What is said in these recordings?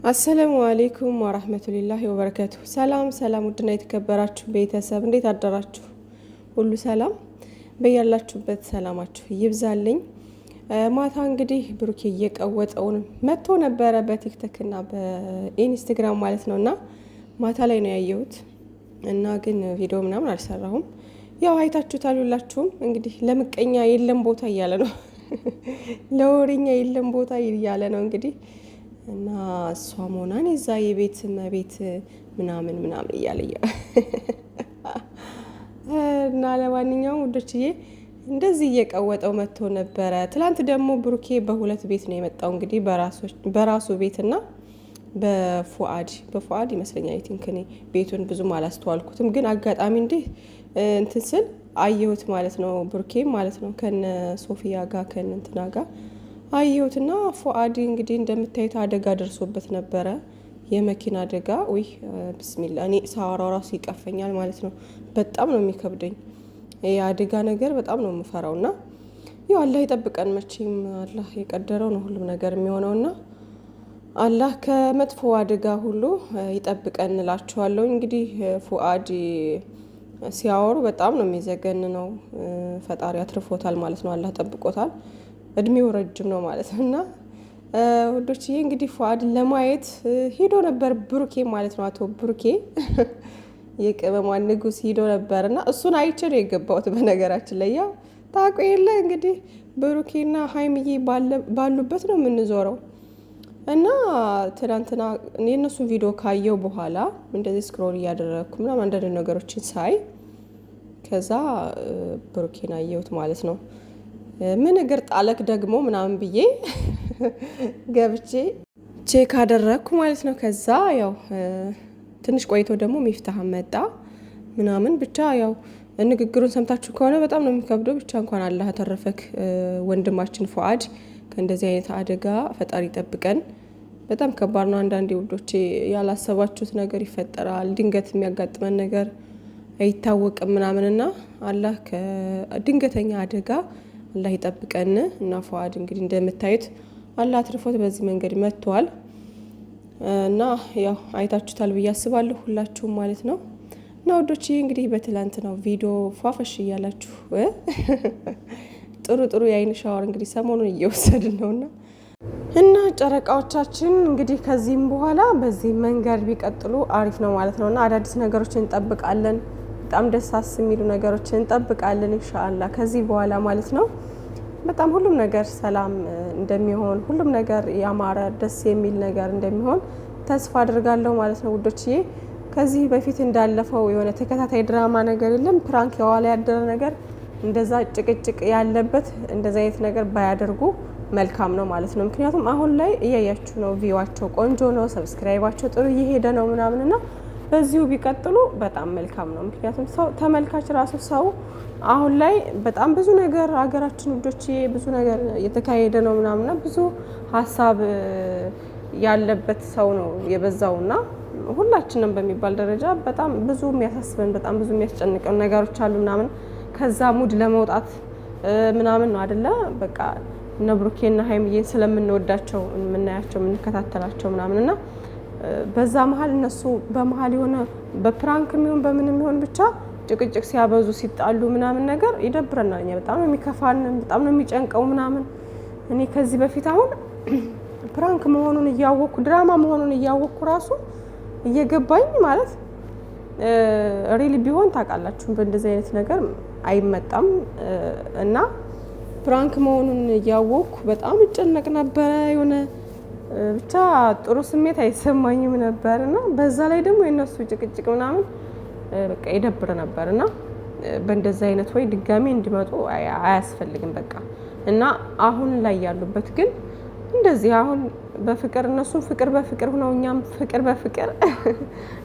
አሰላሙ አለይኩም ወራህመቱላሂ ወበረካቱሁ። ሰላም ውድና የተከበራችሁ ቤተሰብ እንዴት አደራችሁ? ሁሉ ሰላም በያላችሁበት ሰላማችሁ ይብዛልኝ። ማታ እንግዲህ ብሩኬ እየቀወጠውን መጥቶ ነበረ በቲክቶክ እና በኢንስታግራም ማለት ነውና ማታ ላይ ነው ያየሁት እና ግን ቪዲዮ ምናምን አልሰራሁም። ያው አይታችሁታል ሁላችሁም። እንግዲህ ለምቀኛ የለም ቦታ እያለ ነው ለወሬኛ የለም ቦታ እያለ ነው እንግዲህ እና እሷ መሆኗን የዛ የቤት መቤት ምናምን እያለ እና ለማንኛውም ውዶችዬ እንደዚህ እየቀወጠው መጥቶ ነበረ። ትላንት ደግሞ ብሩኬ በሁለት ቤት ነው የመጣው እንግዲህ በራሱ ቤትና በፉአድ ይመስለኛል። አይ ቲንክ እኔ ቤቱን ብዙም አላስተዋልኩትም፣ ግን አጋጣሚ እንዲህ እንትን ስል አየሁት ማለት ነው። ብሩኬ ማለት ነው ከነ ሶፊያ ጋር ከነ እንትና ጋር አየሁትና ፉአድ እንግዲህ እንደምታዩት አደጋ ደርሶበት ነበረ፣ የመኪና አደጋ። ውይ ብስሚላ እኔ ሳወራው ራሱ ይቀፈኛል ማለት ነው። በጣም ነው የሚከብደኝ የአደጋ ነገር፣ በጣም ነው የምፈራውና ያው አላህ ይጠብቀን። መቼም አላህ የቀደረው ነው ሁሉም ነገር የሚሆነውና አላህ ከመጥፎ አደጋ ሁሉ ይጠብቀን እላችኋለሁ። እንግዲህ ፉአድ ሲያወሩ በጣም ነው የሚዘገን ነው። ፈጣሪ አትርፎታል ማለት ነው። አላህ ጠብቆታል። እድሜው ረጅም ነው ማለት ነው። እና ወዶችዬ እንግዲህ ፉአድን ለማየት ሄዶ ነበር ብሩኬ ማለት ነው። አቶ ብሩኬ የቅመሟ ንጉስ ሄዶ ነበር እና እሱን አይቼ ነው የገባሁት። በነገራችን ላይ ያው ታውቁ የለ እንግዲህ ብሩኬና ሀይሚዬ ባሉበት ነው የምንዞረው እና ትናንትና የእነሱን ቪዲዮ ካየው በኋላ እንደዚህ ስክሮል እያደረግኩ ምናምን አንዳንድ ነገሮችን ሳይ ከዛ ብሩኬን አየሁት ማለት ነው። ምን እግር ጣለክ ደግሞ ምናምን ብዬ ገብቼ ቼክ አደረግኩ ማለት ነው። ከዛ ያው ትንሽ ቆይቶ ደግሞ ሚፍታህ መጣ ምናምን ብቻ ያው ንግግሩን ሰምታችሁ ከሆነ በጣም ነው የሚከብደው። ብቻ እንኳን አላህ ተረፈክ ወንድማችን ፉአድ ከእንደዚህ አይነት አደጋ ፈጣሪ ይጠብቀን። በጣም ከባድ ነው። አንዳንዴ ውዶቼ ያላሰባችሁት ነገር ይፈጠራል። ድንገት የሚያጋጥመን ነገር አይታወቅም ምናምንና አላህ ከድንገተኛ አደጋ አላህ ይጠብቀን እና ፉአድ እንግዲህ እንደምታዩት አላህ አትርፎት በዚህ መንገድ መጥቷል እና ያው አይታችሁታል ብዬ አስባለሁ ሁላችሁም ማለት ነው። እና ወዶቼ እንግዲህ በትላንት ነው ቪዲዮ ፏፈሽ እያላችሁ ጥሩ የአይን ሻወር እንግዲህ ሰሞኑን እየወሰድን ነውና እና ጨረቃዎቻችን እንግዲህ ከዚህም በኋላ በዚህ መንገድ ቢቀጥሉ አሪፍ ነው ማለት ነውና አዳዲስ ነገሮችን እንጠብቃለን። በጣም ደሳስ የሚሉ ነገሮችን እንጠብቃለን ኢንሻአላህ ከዚህ በኋላ ማለት ነው። በጣም ሁሉም ነገር ሰላም እንደሚሆን፣ ሁሉም ነገር ያማረ ደስ የሚል ነገር እንደሚሆን ተስፋ አድርጋለሁ ማለት ነው ውዶችዬ። ከዚህ በፊት እንዳለፈው የሆነ ተከታታይ ድራማ ነገር የለም፣ ፕራንክ የዋለ ያደረ ነገር እንደዛ ጭቅጭቅ ያለበት እንደዛ አይነት ነገር ባያደርጉ መልካም ነው ማለት ነው። ምክንያቱም አሁን ላይ እያያችሁ ነው፣ ቪዋቸው ቆንጆ ነው፣ ሰብስክራይባቸው ጥሩ እየሄደ ነው ምናምንና በዚሁ ቢቀጥሉ በጣም መልካም ነው። ምክንያቱም ሰው ተመልካች ራሱ ሰው አሁን ላይ በጣም ብዙ ነገር ሀገራችን ውዶቼ ብዙ ነገር እየተካሄደ ነው ምናምንና ብዙ ሀሳብ ያለበት ሰው ነው የበዛውና ሁላችንም በሚባል ደረጃ በጣም ብዙ የሚያሳስበን በጣም ብዙ የሚያስጨንቀን ነገሮች አሉ ምናምን ከዛ ሙድ ለመውጣት ምናምን ነው አይደለ? በቃ እነ ብሩኬና ሀይሚዬን ስለምንወዳቸው የምናያቸው የምንከታተላቸው ምናምንና በዛ መሀል እነሱ በመሀል የሆነ በፕራንክ የሚሆን በምንም ይሆን ብቻ ጭቅጭቅ ሲያበዙ ሲጣሉ ምናምን ነገር ይደብረናል። እኛ በጣም ነው የሚከፋን፣ በጣም ነው የሚጨንቀው ምናምን። እኔ ከዚህ በፊት አሁን ፕራንክ መሆኑን እያወቅኩ ድራማ መሆኑን እያወቅኩ ራሱ እየገባኝ ማለት ሪሊ ቢሆን ታውቃላችሁ በእንደዚህ አይነት ነገር አይመጣም እና ፕራንክ መሆኑን እያወቅኩ በጣም እጨነቅ ነበረ። የሆነ ብቻ ጥሩ ስሜት አይሰማኝም ነበርና በዛ ላይ ደግሞ የነሱ ጭቅጭቅ ምናምን በቃ ይደብር ነበርና በእንደዛ አይነት ወይ ድጋሚ እንዲመጡ አያስፈልግም በቃ። እና አሁን ላይ ያሉበት ግን እንደዚህ አሁን በፍቅር እነሱም ፍቅር በፍቅር ሆነው እኛም ፍቅር በፍቅር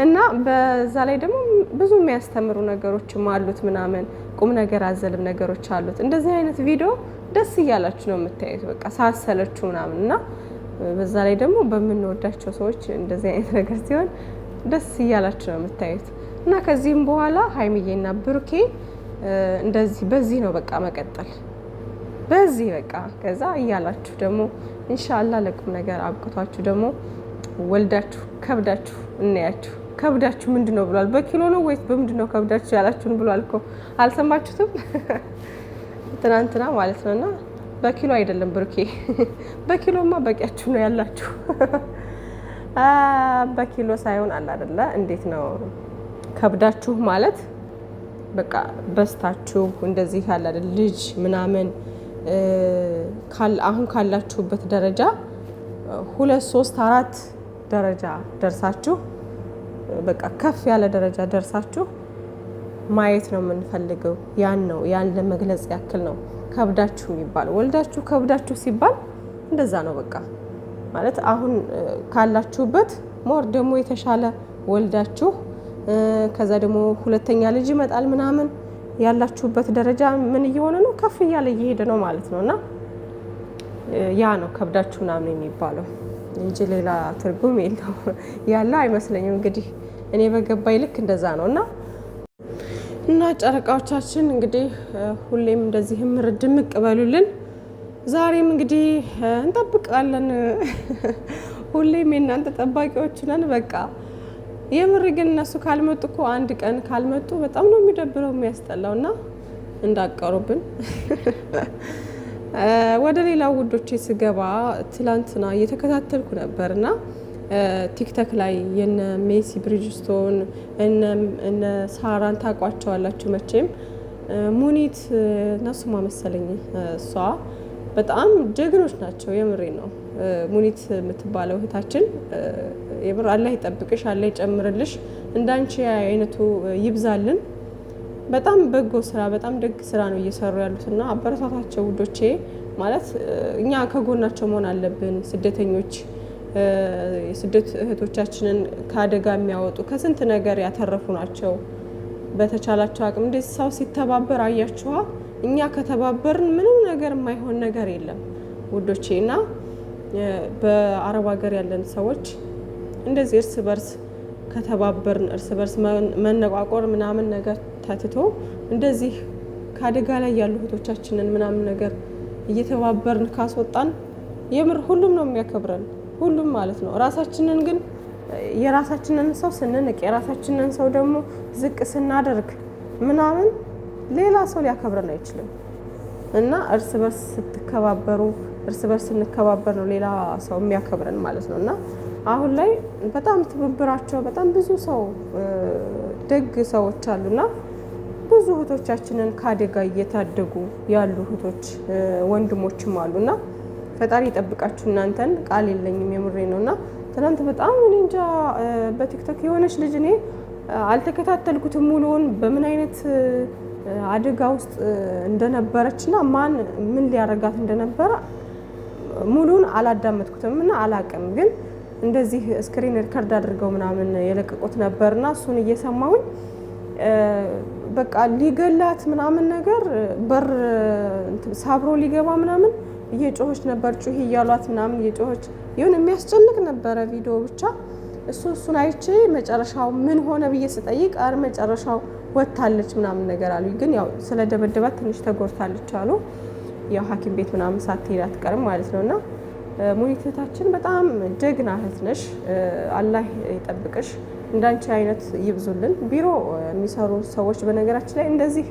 እና በዛ ላይ ደግሞ ብዙ የሚያስተምሩ ነገሮችም አሉት ምናምን ቁም ነገር አዘልም ነገሮች አሉት። እንደዚህ አይነት ቪዲዮ ደስ እያላችሁ ነው የምታዩት በቃ ሳሰለችሁ ምናምን እና በዛ ላይ ደግሞ በምንወዳቸው ሰዎች እንደዚህ አይነት ነገር ሲሆን ደስ እያላችሁ ነው የምታዩት። እና ከዚህም በኋላ ሀይሚዬና ብሩኬ እንደዚህ በዚህ ነው በቃ መቀጠል በዚህ በቃ ከዛ እያላችሁ ደግሞ ኢንሻአላህ ለቁም ነገር አብቅቷችሁ ደግሞ ወልዳችሁ ከብዳችሁ እናያችሁ። ከብዳችሁ ምንድነው ብሏል? በኪሎ ነው ወይስ በምንድነው ከብዳችሁ ያላችሁን ብሏል እኮ አልሰማችሁትም? ትናንትና ማለት ነውና በኪሎ አይደለም ብሩኬ፣ በኪሎማ በቂያችሁ ነው ያላችሁ። በኪሎ ሳይሆን አለ አይደለ? እንዴት ነው ከብዳችሁ ማለት በቃ በስታችሁ እንደዚህ ያለ አይደል ልጅ ምናምን አሁን ካላችሁበት ደረጃ 2 3 4 ደረጃ ደርሳችሁ በቃ ከፍ ያለ ደረጃ ደርሳችሁ ማየት ነው የምንፈልገው። ያን ለመግለጽ ያክል ነው ከብዳችሁ የሚባለው። ወልዳችሁ ከብዳችሁ ሲባል እንደዛ ነው በቃ ማለት አሁን ካላችሁበት ሞር ደግሞ የተሻለ ወልዳችሁ ከዛ ደግሞ ሁለተኛ ልጅ ይመጣል ምናምን ያላችሁበት ደረጃ ምን እየሆነ ነው? ከፍ እያለ እየሄደ ነው ማለት ነውና ያ ነው ከብዳችሁ ምናምን የሚባለው እንጂ ሌላ ትርጉም የለው ያለ አይመስለኝም። እንግዲህ እኔ በገባይ ልክ እንደዛ ነውና ጨረቃዎቻችን እንግዲህ ሁሌም እንደዚህ ድምቅ በሉልን። ዛሬም እንግዲህ እንጠብቃለን። ሁሌም የእናንተ ጠባቂዎች ነን። በቃ የምር ግን እነሱ ካልመጡ እኮ አንድ ቀን ካልመጡ በጣም ነው የሚደብረው የሚያስጠላውና እንዳቀሩብን። ወደ ሌላው ውዶቼ ስገባ ትላንትና እየተከታተልኩ ነበርና ቲክቶክ ላይ የነ ሜሲ ብሪጅስቶን እነ ሳራን ታውቋቸዋላችሁ መቼም። ሙኒት ነሱማ መሰለኝ እሷ በጣም ጀግኖች ናቸው። የምሬ ነው። ሙኒት የምትባለው እህታችን የምር አላህ ይጠብቅሽ፣ አላህ ይጨምርልሽ፣ እንዳንቺ አይነቱ ይብዛልን። በጣም በጎ ስራ፣ በጣም ደግ ስራ ነው እየሰሩ ያሉትና አበረታታቸው ውዶቼ። ማለት እኛ ከጎናቸው መሆን አለብን። ስደተኞች የስደት እህቶቻችንን ከአደጋ የሚያወጡ ከስንት ነገር ያተረፉ ናቸው። በተቻላቸው አቅም እንደዚህ ሰው ሲተባበር አያችኋ። እኛ ከተባበርን ምንም ነገር የማይሆን ነገር የለም ውዶቼ። እና በአረብ ሀገር ያለን ሰዎች እንደዚህ እርስ በርስ ከተባበርን እርስ በርስ መነቋቆር ምናምን ነገር ታትቶ እንደዚህ ከአደጋ ላይ ያሉ እህቶቻችንን ምናምን ነገር እየተባበርን ካስወጣን የምር ሁሉም ነው የሚያከብረን፣ ሁሉም ማለት ነው። ራሳችንን ግን የራሳችንን ሰው ስንንቅ የራሳችንን ሰው ደግሞ ዝቅ ስናደርግ ምናምን ሌላ ሰው ሊያከብረን አይችልም። እና እርስ በርስ ስትከባበሩ እርስ በርስ ስንከባበር ነው ሌላ ሰው የሚያከብረን ማለት ነው። እና አሁን ላይ በጣም ትብብራቸው በጣም ብዙ ሰው ደግ ሰዎች አሉና ብዙ እህቶቻችንን ከአደጋ እየታደጉ ያሉ እህቶች ወንድሞችም አሉና ፈጣሪ ይጠብቃችሁ እናንተን። ቃል የለኝም የምሬ ነውና ትናንት በጣም እኔ እንጃ በቲክቶክ የሆነች ልጅ እኔ አልተከታተልኩትም ሙሉውን በምን አይነት አደጋ ውስጥ እንደነበረችና ማን ምን ሊያረጋት እንደነበረ ሙሉውን አላዳመጥኩትም እና አላቅም። ግን እንደዚህ ስክሪን ሪከርድ አድርገው ምናምን የለቀቁት ነበርና እሱን እየሰማሁኝ በቃ ሊገላት ምናምን ነገር በር ሳብሮ ሊገባ ምናምን እየጮኸች ነበር። ጩሂ እያሏት ምናምን እየጮኸች ይሁን የሚያስጨንቅ ነበረ ቪዲዮ ብቻ። እሱን አይቼ መጨረሻው ምን ሆነ ብዬ ስጠይቅ አር መጨረሻው ወታለች ምናምን ነገር አሉ። ግን ያው ስለ ደበደባት ትንሽ ተጎድታለች አሉ። ያው ሐኪም ቤት ምናምን ሳትሄድ አትቀርም ማለት ነውና ሙኒት እህታችን በጣም ጀግና እህት ነሽ። አላህ ይጠብቅሽ፣ እንዳንቺ አይነት ይብዙልን። ቢሮ የሚሰሩ ሰዎች በነገራችን ላይ እንደዚህ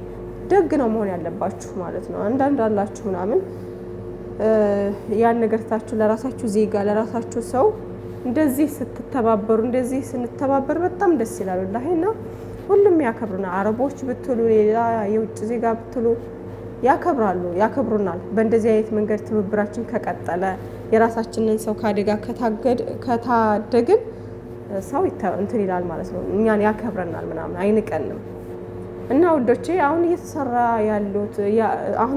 ደግ ነው መሆን ያለባችሁ ማለት ነው። አንዳንድ አላችሁ ምናምን ያን ነገር ታችሁ ለራሳችሁ ዜጋ ለራሳችሁ ሰው እንደዚህ ስትተባበሩ እንደዚህ ስንተባበር በጣም ደስ ይላል ወላሂና ሁሉም ያከብሩናል። አረቦች ብትሉ ሌላ የውጭ ዜጋ ብትሉ ያከብሩናል። በእንደዚህ አይነት መንገድ ትብብራችን ከቀጠለ የራሳችንን ሰው ከአደጋ ከታደግን ሰው እንትን ይላል ማለት ነው። እኛን ያከብረናል ምናምን አይንቀንም። እና ውዶቼ አሁን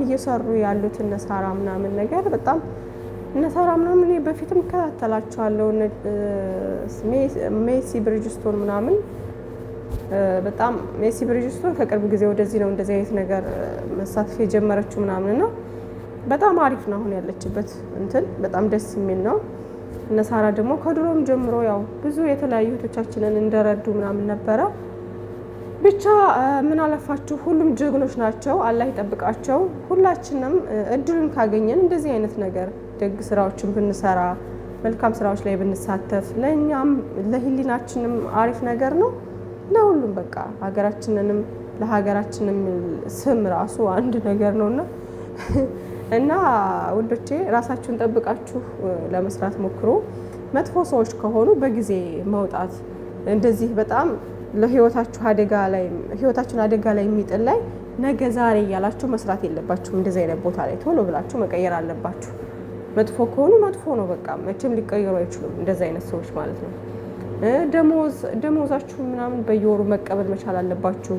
እየሰሩ ያሉት እነ ሳራ ምናምን ነገር በጣም እነ ሳራ ምናምን እኔ በፊትም እከታተላቸዋለሁ። ሜሲ ብሪጅስቶን ምናምን በጣም ሜሲ ብሪጅስቶን ከቅርብ ጊዜ ወደዚህ ነው እንደዚህ አይነት ነገር መሳተፍ የጀመረችው ምናምንና በጣም አሪፍ ነው አሁን ያለችበት እንትን በጣም ደስ የሚል ነው። እነ ሳራ ደግሞ ከድሮም ጀምሮ ያው ብዙ የተለያዩ እህቶቻችንን እንደረዱ ምናምን ነበረ። ብቻ ምን አለፋችሁ ሁሉም ጀግኖች ናቸው። አላህ ይጠብቃቸው። ሁላችንም እድሉን ካገኘን እንደዚህ አይነት ነገር ደግ ስራዎችን ብንሰራ መልካም ስራዎች ላይ ብንሳተፍ ለኛም ለህሊናችንም አሪፍ ነገር ነው። ለሁሉም በቃ ሀገራችንንም ለሀገራችንም ስም ራሱ አንድ ነገር ነውና እና ወንዶቼ ራሳችሁን ጠብቃችሁ ለመስራት ሞክሩ። መጥፎ ሰዎች ከሆኑ በጊዜ መውጣት እንደዚህ በጣም ለህይወታችሁ አደጋ ላይ የሚጥል ላይ ነገ ዛሬ እያላችሁ መስራት የለባችሁም። እንደዚህ አይነት ቦታ ላይ ቶሎ ብላችሁ መቀየር አለባችሁ። መጥፎ ከሆኑ መጥፎ ነው በቃ መቼም ሊቀየሩ አይችሉም እንደዚህ አይነት ሰዎች ማለት ነው። ደሞዛችሁ ምናምን በየወሩ መቀበል መቻል አለባችሁ።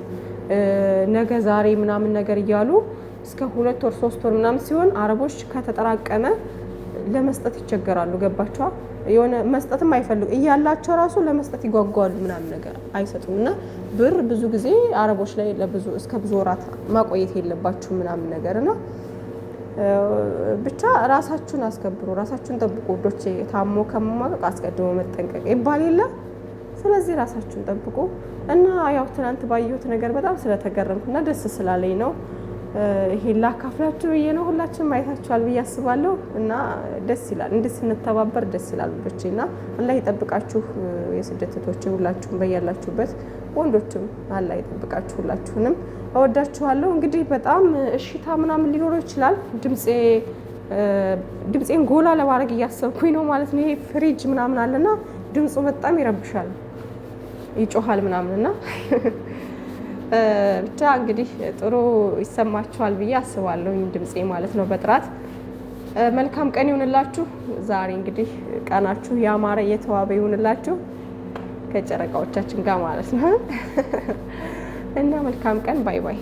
ነገ ዛሬ ምናምን ነገር እያሉ እስከ 2 ወር 3 ወር ምናምን ሲሆን አረቦች ከተጠራቀመ ለመስጠት ይቸገራሉ። ገባችኋ? የሆነ መስጠትም አይፈልጉ እያላቸው ራሱ ለመስጠት ይጓጓሉ ምናምን ነገር አይሰጡም። እና ብር ብዙ ጊዜ አረቦች ላይ እስከ ብዙ ወራት ማቆየት የለባችሁ ምናምን ነገርና ብቻ ራሳችሁን አስከብሩ፣ ራሳችሁን ጠብቁ። ወዶቼ ታሞ ከመማቀቅ አስቀድሞ መጠንቀቅ ይባል የለ። ስለዚህ ራሳችሁን ጠብቁ እና ያው ትናንት ባየሁት ነገር በጣም ስለተገረምኩና ደስ ስላለኝ ነው ይሄን ላካፍላችሁ ብዬ ነው። ሁላችንም አይታችኋል ብዬ አስባለሁ እና ደስ ይላል። እንዴት ስንተባበር ደስ ይላል ወዶቼ። እና አላህ ይጠብቃችሁ የስደት እህቶቼ ሁላችሁም በያላችሁበት፣ ወንዶችም አላህ ይጠብቃችሁ። ሁላችሁንም እወዳችኋለሁ። እንግዲህ በጣም እሽታ ምናምን ሊኖረው ይችላል። ድምፄን ጎላ ለማድረግ እያሰብኩኝ ነው ማለት ነው። ይሄ ፍሪጅ ምናምን አለና ድምፁ በጣም ይረብሻል፣ ይጮሃል ምናምንና ብቻ እንግዲህ ጥሩ ይሰማችኋል ብዬ አስባለሁ ድምፄ ማለት ነው በጥራት። መልካም ቀን ይሁንላችሁ። ዛሬ እንግዲህ ቀናችሁ ያማረ የተዋበ ይሁንላችሁ ከጨረቃዎቻችን ጋር ማለት ነው እና መልካም ቀን። ባይ ባይ።